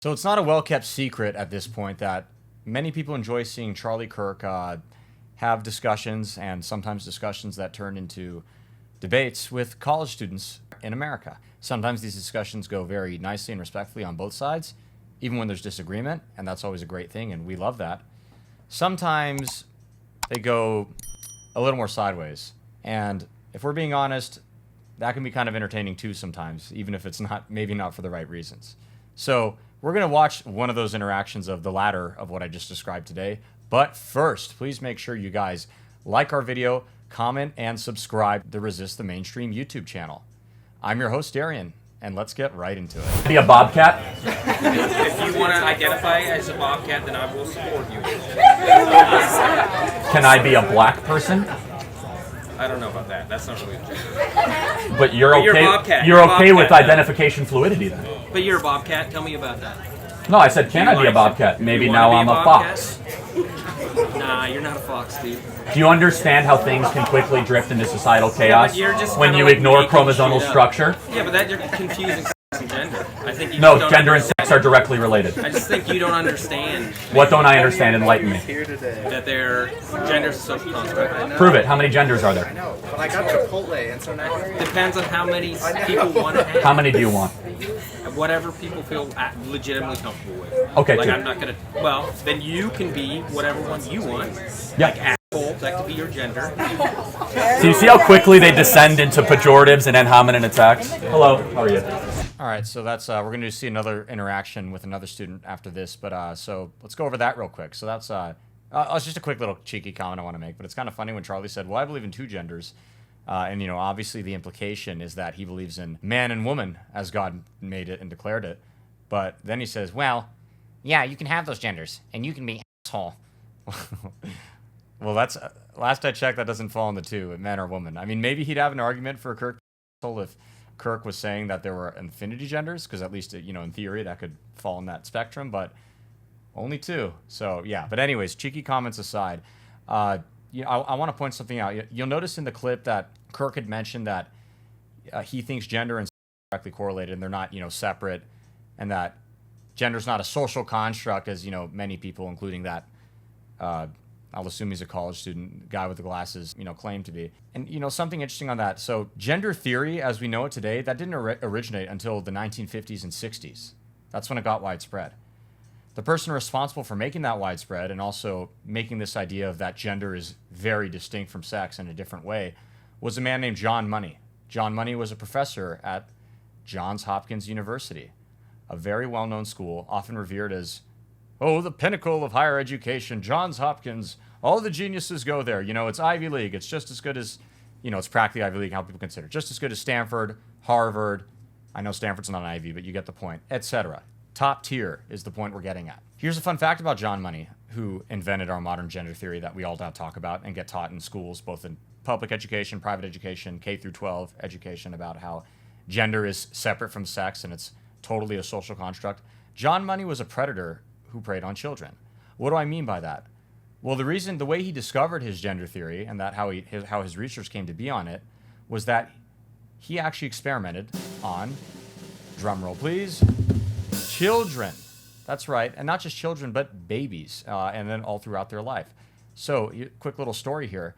So it's not a well-kept secret at this point that many people enjoy seeing Charlie Kirk have discussions, and sometimes discussions that turn into debates with college students in America. Sometimes these discussions go very nicely and respectfully on both sides, even when there's disagreement, and that's always a great thing, and we love that. Sometimes they go a little more sideways, and if we're being honest, that can be kind of entertaining too sometimes, even if it's maybe not for the right reasons. So we're going to watch one of those interactions of the latter of what I just described today. But first, please make sure you guys like our video, comment, and subscribe to the Resist the Mainstream YouTube channel. I'm your host, Darian, and let's get right into it. Be a bobcat? If you want to identify as a bobcat, then I will support you. Can I be a black person? I don't know about that. That's not really objective. But you're okay. You're a bobcat. You're okay with Bobcat. identification fluidity then? But you're a bobcat. Tell me about that. No, I said, can I be a bobcat? Maybe now I'm a fox. Nah, you're not a fox, dude. Do you understand how things can quickly drift into societal chaos you're just when kinda you like ignore making chromosomal shit up. structure? Yeah, but you're confusing sex and gender. I think you No, don't gender and understand. sex are directly related. I just think you don't understand What don't I understand? Enlighten me. that their gender's a social construct. Prove it. How many genders are there? No, but I got Chipotle, and so now Depends on how many people want to have. How many do you want? Whatever people feel legitimately comfortable with. Okay, Like, two. I'm not gonna. Well, then you can be whatever one you want. Yeah. Like asshole, that could be your gender. So you see how quickly they descend into pejoratives and ad hominem attacks? Hello. How are you? All right, so that's we're going to see another interaction with another student after this, but so let's go over that real quick. So that's it's just a quick little cheeky comment I want to make, but it's kind of funny when Charlie said, "Well, I believe in two genders." And, obviously the implication is that he believes in man and woman as God made it and declared it. But then he says, well, yeah, you can have those genders, and you can be asshole. Well, that's last I checked, that doesn't fall in the two, man or woman. I mean, maybe he'd have an argument for Kirk if Kirk was saying that there were infinity genders, because at least, in theory, that could fall in that spectrum, but only two. So, yeah. But anyways, cheeky comments aside, I want to point something out. You'll notice in the clip that Kirk had mentioned that he thinks gender and sex are directly correlated, and they're not, separate, and that gender's not a social construct, as many people, including that I'll assume he's a college student, guy with the glasses, claim to be. And something interesting on that. So gender theory, as we know it today, that didn't originate until the 1950s and 60s. That's when it got widespread. The person responsible for making that widespread and also making this idea of that gender is very distinct from sex in a different way was a man named John Money. John Money was a professor at Johns Hopkins University, a very well-known school, often revered as, the pinnacle of higher education, Johns Hopkins, all the geniuses go there. It's Ivy League. It's just as good as, it's practically Ivy League, how people consider it. Just as good as Stanford, Harvard. I know Stanford's not an Ivy, but you get the point, etc. Top tier is the point we're getting at. Here's a fun fact about John Money, who invented our modern gender theory that we all now talk about and get taught in schools, both in public education, private education, K through 12 education, about how gender is separate from sex and it's totally a social construct. John Money was a predator who preyed on children. What do I mean by that? Well, the way he discovered his gender theory and that how his research came to be on it was that he actually experimented on, drumroll please, children. That's right, and not just children, but babies, and then all throughout their life. So, quick little story here.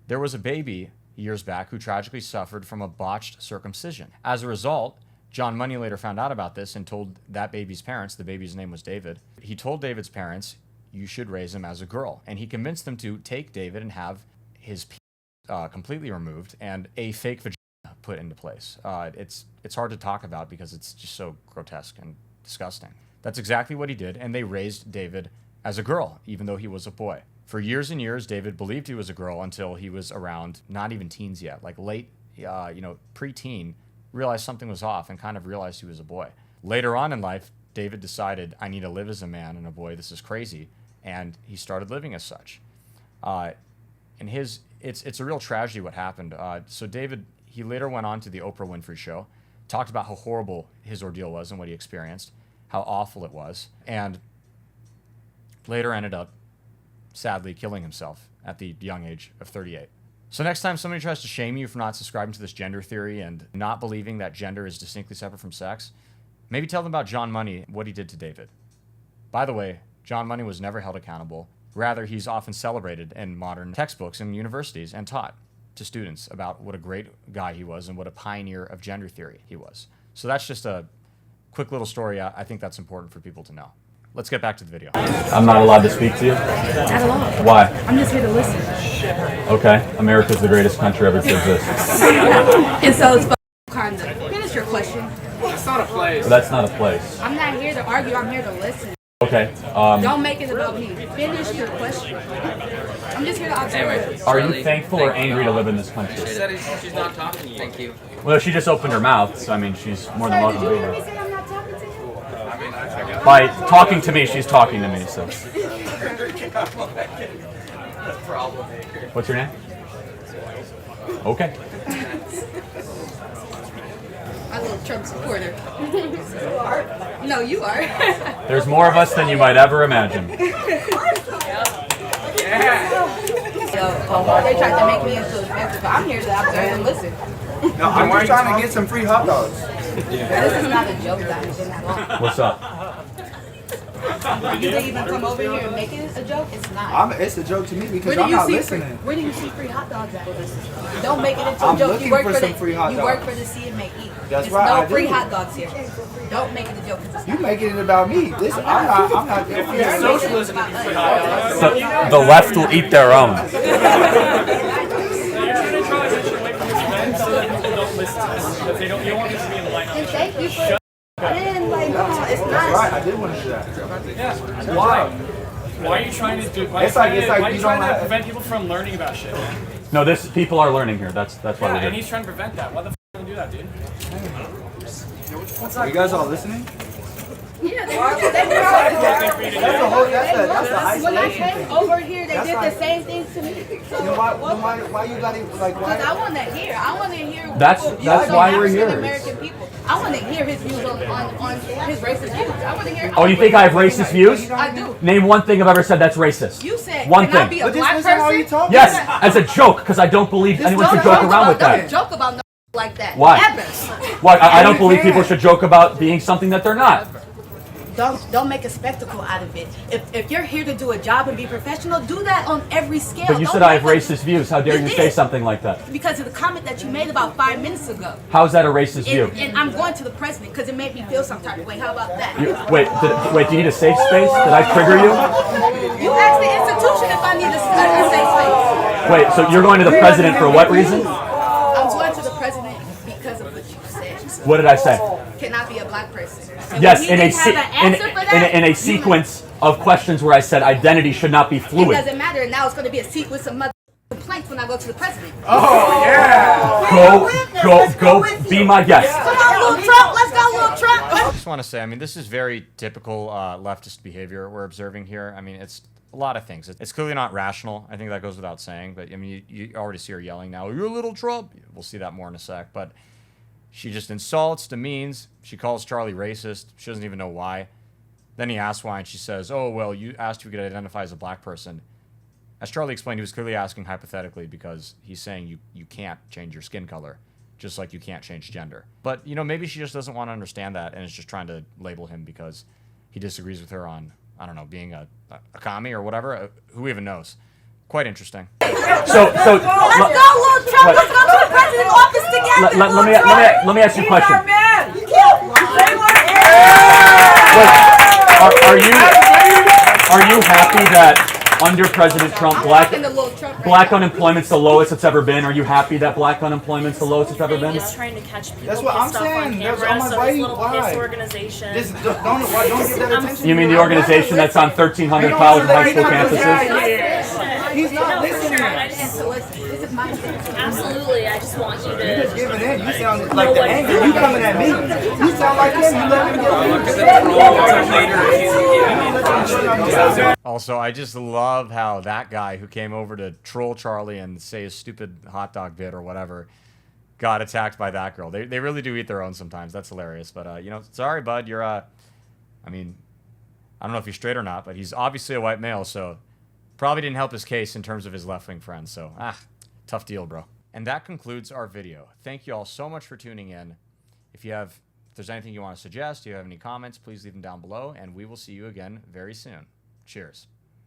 There was a baby years back who tragically suffered from a botched circumcision. As a result, John Money later found out about this and told that baby's parents, the baby's name was David, he told David's parents, you should raise him as a girl. And he convinced them to take David and have his completely removed and a fake vagina put into place. It's hard to talk about because it's just so grotesque and disgusting. That's exactly what he did, and they raised David as a girl, even though he was a boy. For years and years, David believed he was a girl until he was around not even teens yet, like late, pre-teen, realized something was off and kind of realized he was a boy. Later on in life, David decided, I need to live as a man and a boy, this is crazy, and he started living as such. It's a real tragedy what happened. So David, he later went on to the Oprah Winfrey Show, talked about how horrible his ordeal was and what he experienced, how awful it was, and later ended up sadly killing himself at the young age of 38. So next time somebody tries to shame you for not subscribing to this gender theory and not believing that gender is distinctly separate from sex, Maybe tell them about John Money, what he did to David. By the way, John Money was never held accountable. Rather, he's often celebrated in modern textbooks and universities and taught to students about what a great guy he was and what a pioneer of gender theory he was. So that's just a quick little story. I think that's important for people to know. Let's get back to the video. I'm not allowed to speak to you? Not at all. Why? I'm just here to listen. Okay, America's the greatest country ever to exist. And so it's kind of. Finish your question. It's not a place. But that's not a place. I'm not here to argue. I'm here to listen. Okay, Don't make it about me. Finish your question. I'm just here to observe. are you thankful or angry to live in this country? She said she's not talking to you. Thank you. Well, she just opened her mouth, so I mean, she's more than Sir, welcome did to you be hear me here. say I'm not talking to you? By talking to me, she's talking to me, so. What's your name? Okay. I'm a little Trump supporter. You are? No, you are. There's more of us than you might ever imagine. They tried to make me into a defensive. I'm here to observe and listen. No, I'm just trying to get some free hot dogs. This is not a joke, guys. At all. What's up? For you to even come over here and make it a joke, it's not. It's a joke to me because Where do I'm you not see listening. where do you see free hot dogs at? Don't make it into a I'm joke. looking You work for for some the free hot you work dogs. for the see and make eat. That's There's right, no I free do. hot dogs here. Don't make it a joke. 'Cause it's You not. making it about me. This I'm not You're making it about us. The left will eat their own. And thank you for. Man, like, no, it's That's right. not. I did want to do that. Why? Why are you trying to do? Why It's like- it's like why are you you trying don't to have- prevent people from learning about shit? No, people are learning here. That's why Yeah, we're and here. he's trying to prevent that. Why the f you do that, dude? Are you guys all listening? Yeah, they were. That's a whole. That's the When I isolation came thing. over here, they That's did like- the same things to me. Then why you got it like Because I why? want to hear. I want to hear. That's people's why views we're on here. African American people. I want to hear his views on his racist views. I want to hear. Oh, you think I have racist views? I do. Name one thing I've ever said that's racist. You said One can I thing. be a But just black listen how you person? talk. Yes, as a joke, because I don't believe anyone should joke around with Don't that. joke about no like that. Why? Ever. Why? I don't believe people should joke about being something that they're not. Don't make a spectacle out of it. If you're here to do a job and be professional, do that on every scale. But you Don't said I have make a- racist views. How dare you say did. something like that? Because of the comment that you made about 5 minutes ago. How is that a racist view? And I'm going to the president because it made me feel some type of way. How about that? Wait, do you need a safe space? Did I trigger you? You asked the institution if I need a safe space. Wait, so you're going to the president for what reason? I'm going to the president because of what you said. What did I say? Cannot be a black person. And Yes, when he in didn't have an answer for that, a sequence of questions where I said identity should not be It fluid. doesn't matter. Now it's going to be a sequence of mother complaints when I go to the president. Oh yeah. Go, be my guest. Come on, little Trump. Let's go, little Trump. I just want to say, I mean, this is very typical leftist behavior we're observing here. I mean, it's a lot of things. It's clearly not rational. I think that goes without saying. But I mean, you already see her yelling now. You're a little Trump. We'll see that more in a sec. But she just insults, demeans. She calls Charlie racist. She doesn't even know why. Then he asks why, and she says, "Oh well, you asked if you could identify as a black person." As Charlie explained, he was clearly asking hypothetically because he's saying you can't change your skin color, just like you can't change gender. But, you know, maybe she just doesn't want to understand that and is just trying to label him because he disagrees with her on, I don't know, being a commie or whatever. Who even knows? Quite interesting. So Let's go, little Trump. Let's go to the president's office together. let me ask you a question. Are you happy that under President Trump, black unemployment's the lowest it's ever been? Are you happy that black unemployment's the lowest it's ever been? Is trying to catch people That's what I'm pissed off on saying. That's camera, what I'm so like, this little why? piss organization. Just don't get that attention. You mean the organization that's on 1,300 college and high school campuses? He's not listening. This is my thing. Absolutely, I just want you You're just to. giving in. You sound like the anger. You coming at me. You sound like him. You let him get Also, I just love how that guy who came over to troll Charlie and say his stupid hot dog bit or whatever got attacked by that girl. They really do eat their own sometimes. That's hilarious. But, you know, sorry, bud. You're, I mean, I don't know if you're straight or not, but he's obviously a white male, so probably didn't help his case in terms of his left-wing friends. So, tough deal, bro. And that concludes our video. Thank you all so much for tuning in. If you have If there's anything you want to suggest, you have any comments, please leave them down below, and we will see you again very soon. Cheers.